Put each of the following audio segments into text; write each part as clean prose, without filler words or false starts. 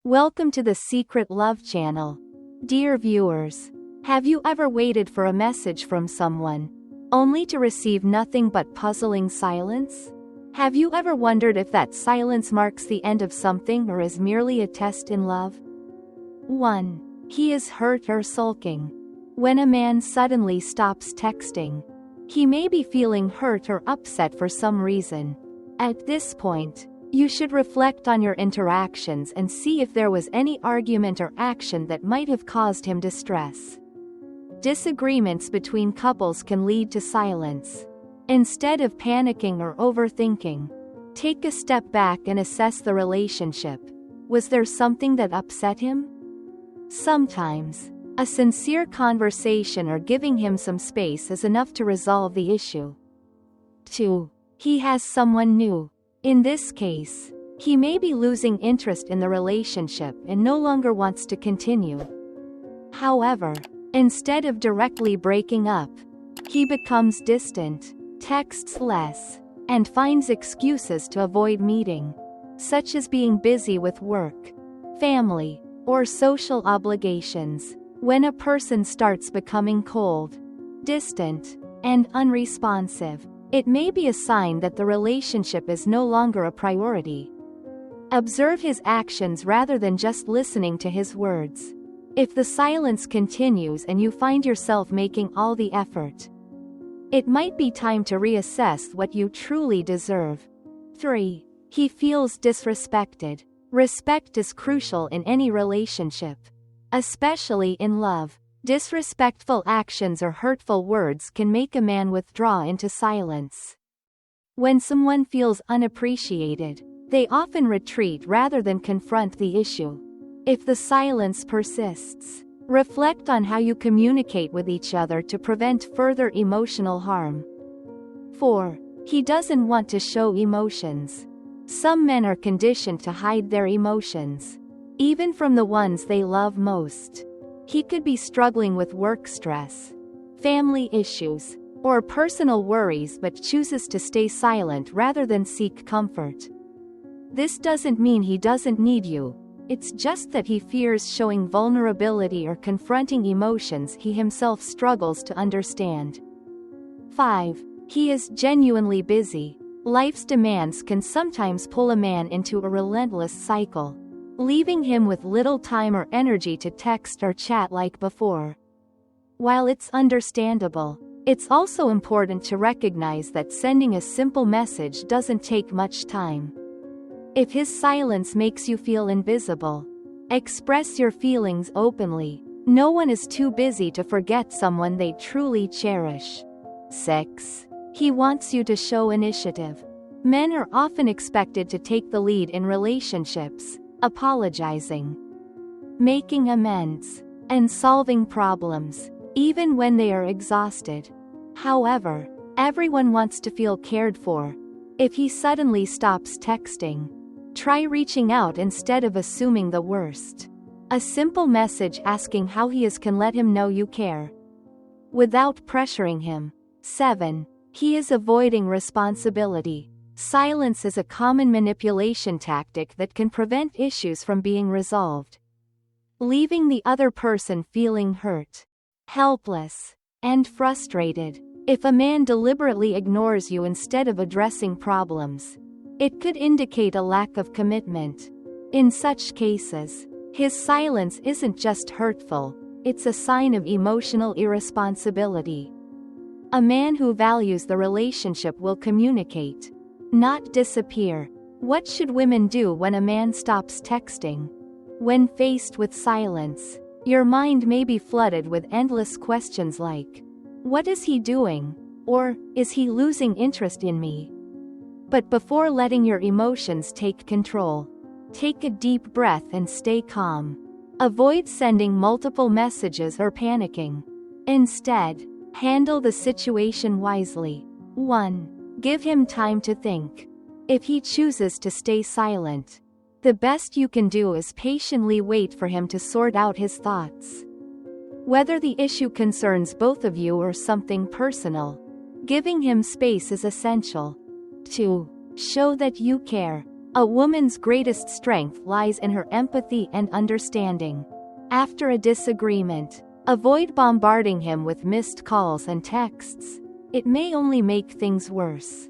Welcome to the Secret Love Channel. Dear viewers, have you ever waited for a message from someone, only to receive nothing but puzzling silence? Have you ever wondered if that silence marks the end of something or is merely a test in love? 1. He is hurt or sulking. When a man suddenly stops texting, he may be feeling hurt or upset for some reason. At this point, you should reflect on your interactions and see if there was any argument or action that might have caused him distress. Disagreements between couples can lead to silence. Instead of panicking or overthinking, take a step back and assess the relationship. Was there something that upset him? Sometimes, a sincere conversation or giving him some space is enough to resolve the issue. 2. He has someone new. In this case, he may be losing interest in the relationship and no longer wants to continue. However, instead of directly breaking up, he becomes distant, texts less, and finds excuses to avoid meeting, such as being busy with work, family, or social obligations. When a person starts becoming cold, distant, and unresponsive, it may be a sign that the relationship is no longer a priority. Observe his actions rather than just listening to his words. If the silence continues and you find yourself making all the effort, it might be time to reassess what you truly deserve. 3. He feels disrespected. Respect is crucial in any relationship, especially in love. Disrespectful actions or hurtful words can make a man withdraw into silence. When someone feels unappreciated, they often retreat rather than confront the issue. If the silence persists, reflect on how you communicate with each other to prevent further emotional harm. 4. He doesn't want to show emotions. Some men are conditioned to hide their emotions, even from the ones they love most. He could be struggling with work stress, family issues, or personal worries but chooses to stay silent rather than seek comfort. This doesn't mean he doesn't need you, it's just that he fears showing vulnerability or confronting emotions he himself struggles to understand. 5. He is genuinely busy. Life's demands can sometimes pull a man into a relentless cycle, leaving him with little time or energy to text or chat like before. While it's understandable, it's also important to recognize that sending a simple message doesn't take much time. If his silence makes you feel invisible, express your feelings openly. No one is too busy to forget someone they truly cherish. 6. He wants you to show initiative. Men are often expected to take the lead in relationships, apologizing, making amends, and solving problems, even when they are exhausted. However, everyone wants to feel cared for. If he suddenly stops texting, try reaching out instead of assuming the worst. A simple message asking how he is can let him know you care, without pressuring him. 7. He is avoiding responsibility. Silence is a common manipulation tactic that can prevent issues from being resolved, leaving the other person feeling hurt, helpless, and frustrated. If a man deliberately ignores you instead of addressing problems, it could indicate a lack of commitment. In such cases, his silence isn't just hurtful, it's a sign of emotional irresponsibility. A man who values the relationship will communicate, not disappear. What should women do when a man stops texting? When faced with silence, your mind may be flooded with endless questions like, what is he doing? Or, is he losing interest in me? But before letting your emotions take control, take a deep breath and stay calm. Avoid sending multiple messages or panicking. Instead, handle the situation wisely. 1. Give him time to think. If he chooses to stay silent, the best you can do is patiently wait for him to sort out his thoughts. Whether the issue concerns both of you or something personal, giving him space is essential. 2. Show that you care. A woman's greatest strength lies in her empathy and understanding. After a disagreement, avoid bombarding him with missed calls and texts. It may only make things worse.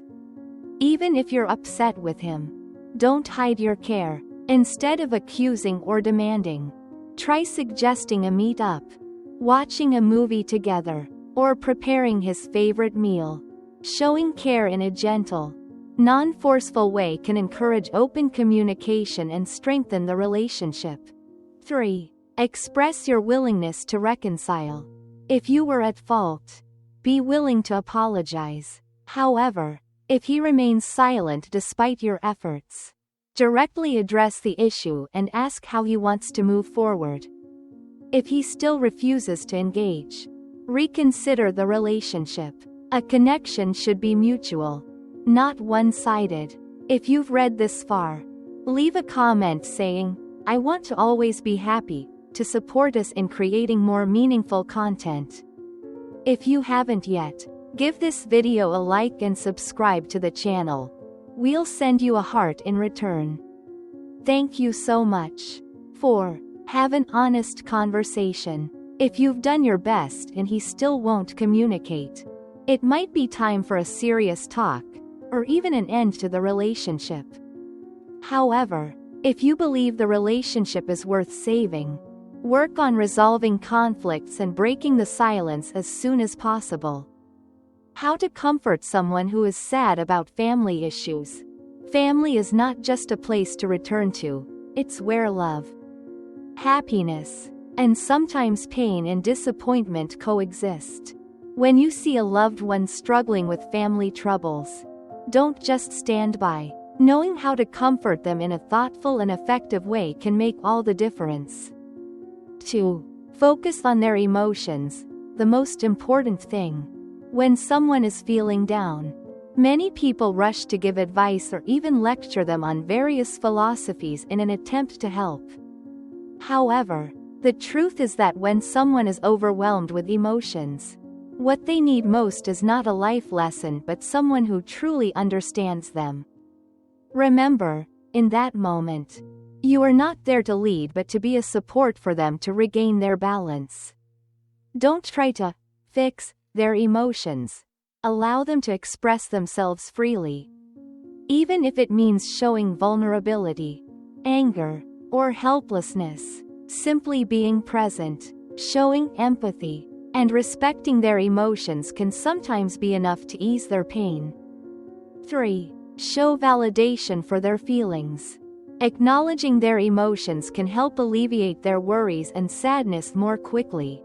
Even if you're upset with him, don't hide your care. Instead of accusing or demanding, try suggesting a meet-up, watching a movie together, or preparing his favorite meal. Showing care in a gentle, non-forceful way can encourage open communication and strengthen the relationship. 3. Express your willingness to reconcile. If you were at fault, be willing to apologize. However, if he remains silent despite your efforts, directly address the issue and ask how he wants to move forward. If he still refuses to engage, reconsider the relationship. A connection should be mutual, not one-sided. If you've read this far, leave a comment saying, "I want to always be happy," to support us in creating more meaningful content. If you haven't yet, give this video a like and subscribe to the channel. We'll send you a heart in return. Thank you so much. 4. Have an honest conversation. If you've done your best and he still won't communicate, it might be time for a serious talk, or even an end to the relationship. However, if you believe the relationship is worth saving, work on resolving conflicts and breaking the silence as soon as possible. How to comfort someone who is sad about family issues. Family is not just a place to return to, it's where love, happiness, and sometimes pain and disappointment coexist. When you see a loved one struggling with family troubles, don't just stand by. Knowing how to comfort them in a thoughtful and effective way can make all the difference. 2. Focus on their emotions, the most important thing. When someone is feeling down, many people rush to give advice or even lecture them on various philosophies in an attempt to help. However, the truth is that when someone is overwhelmed with emotions, what they need most is not a life lesson but someone who truly understands them. Remember, in that moment, you are not there to lead but to be a support for them to regain their balance. Don't try to fix their emotions. Allow them to express themselves freely. Even if it means showing vulnerability, anger, or helplessness, simply being present, showing empathy, and respecting their emotions can sometimes be enough to ease their pain. 3. Show validation for their feelings. Acknowledging their emotions can help alleviate their worries and sadness more quickly.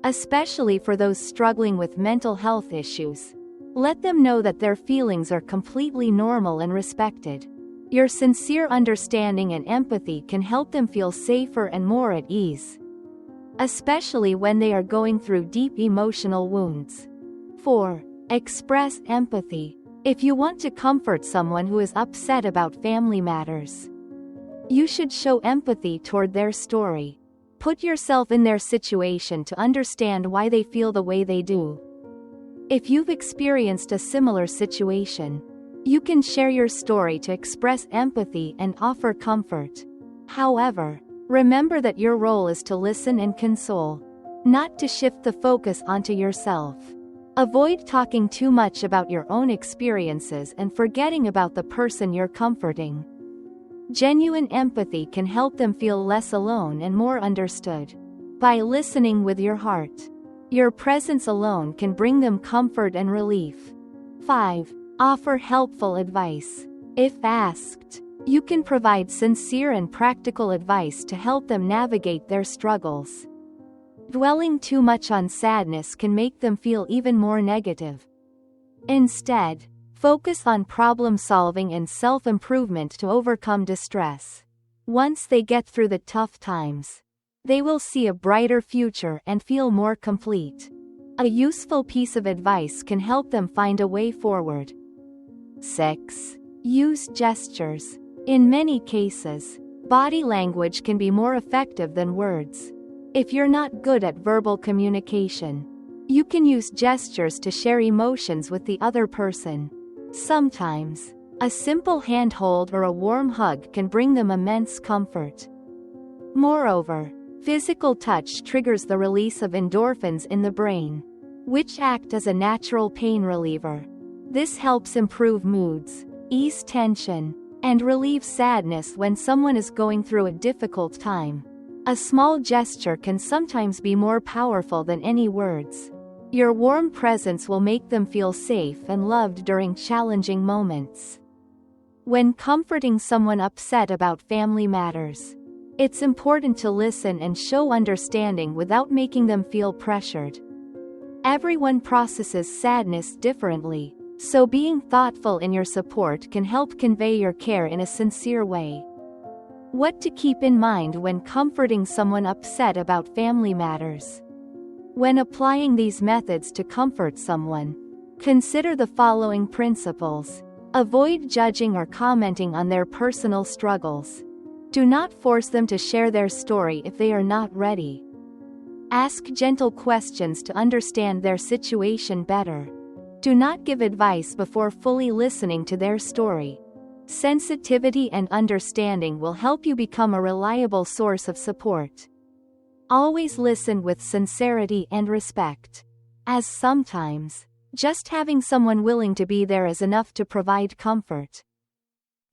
Especially for those struggling with mental health issues. Let them know that their feelings are completely normal and respected. Your sincere understanding and empathy can help them feel safer and more at ease, especially when they are going through deep emotional wounds. 4. Express empathy. If you want to comfort someone who is upset about family matters, you should show empathy toward their story. Put yourself in their situation to understand why they feel the way they do. If you've experienced a similar situation, you can share your story to express empathy and offer comfort. However, remember that your role is to listen and console, not to shift the focus onto yourself. Avoid talking too much about your own experiences and forgetting about the person you're comforting. Genuine empathy can help them feel less alone and more understood. By listening with your heart, your presence alone can bring them comfort and relief. 5. Offer helpful advice. If asked, you can provide sincere and practical advice to help them navigate their struggles. Dwelling too much on sadness can make them feel even more negative. Instead, focus on problem-solving and self-improvement to overcome distress. Once they get through the tough times, they will see a brighter future and feel more complete. A useful piece of advice can help them find a way forward. 6. Use gestures. In many cases, body language can be more effective than words. If you're not good at verbal communication, you can use gestures to share emotions with the other person. Sometimes, A simple handhold or a warm hug can bring them immense comfort. Moreover, physical touch triggers the release of endorphins in the brain, which act as a natural pain reliever. This helps improve moods, ease tension, and relieve sadness when someone is going through a difficult time. A small gesture can sometimes be more powerful than any words. Your warm presence will make them feel safe and loved during challenging moments. When comforting someone upset about family matters, it's important to listen and show understanding without making them feel pressured. Everyone processes sadness differently, so being thoughtful in your support can help convey your care in a sincere way. What to keep in mind when comforting someone upset about family matters. When applying these methods to comfort someone, consider the following principles. Avoid judging or commenting on their personal struggles. Do not force them to share their story if they are not ready. Ask gentle questions to understand their situation better. Do not give advice before fully listening to their story. Sensitivity and understanding will help you become a reliable source of support. Always listen with sincerity and respect, as sometimes, just having someone willing to be there is enough to provide comfort.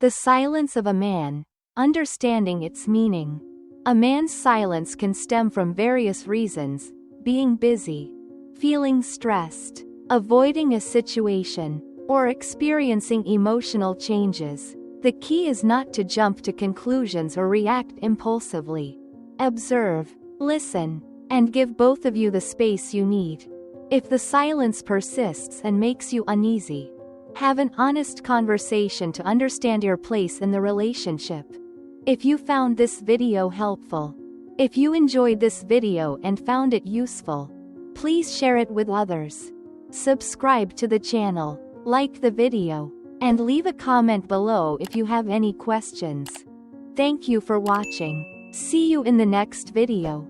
The silence of a man, understanding its meaning. A man's silence can stem from various reasons: being busy, feeling stressed, avoiding a situation, or experiencing emotional changes. The key is not to jump to conclusions or react impulsively. Observe, listen, and give both of you the space you need. If the silence persists and makes you uneasy, have an honest conversation to understand your place in the relationship. If you found this video helpful, if you enjoyed this video and found it useful, please share it with others. Subscribe to the channel, like the video, and leave a comment below if you have any questions. Thank you for watching. See you in the next video.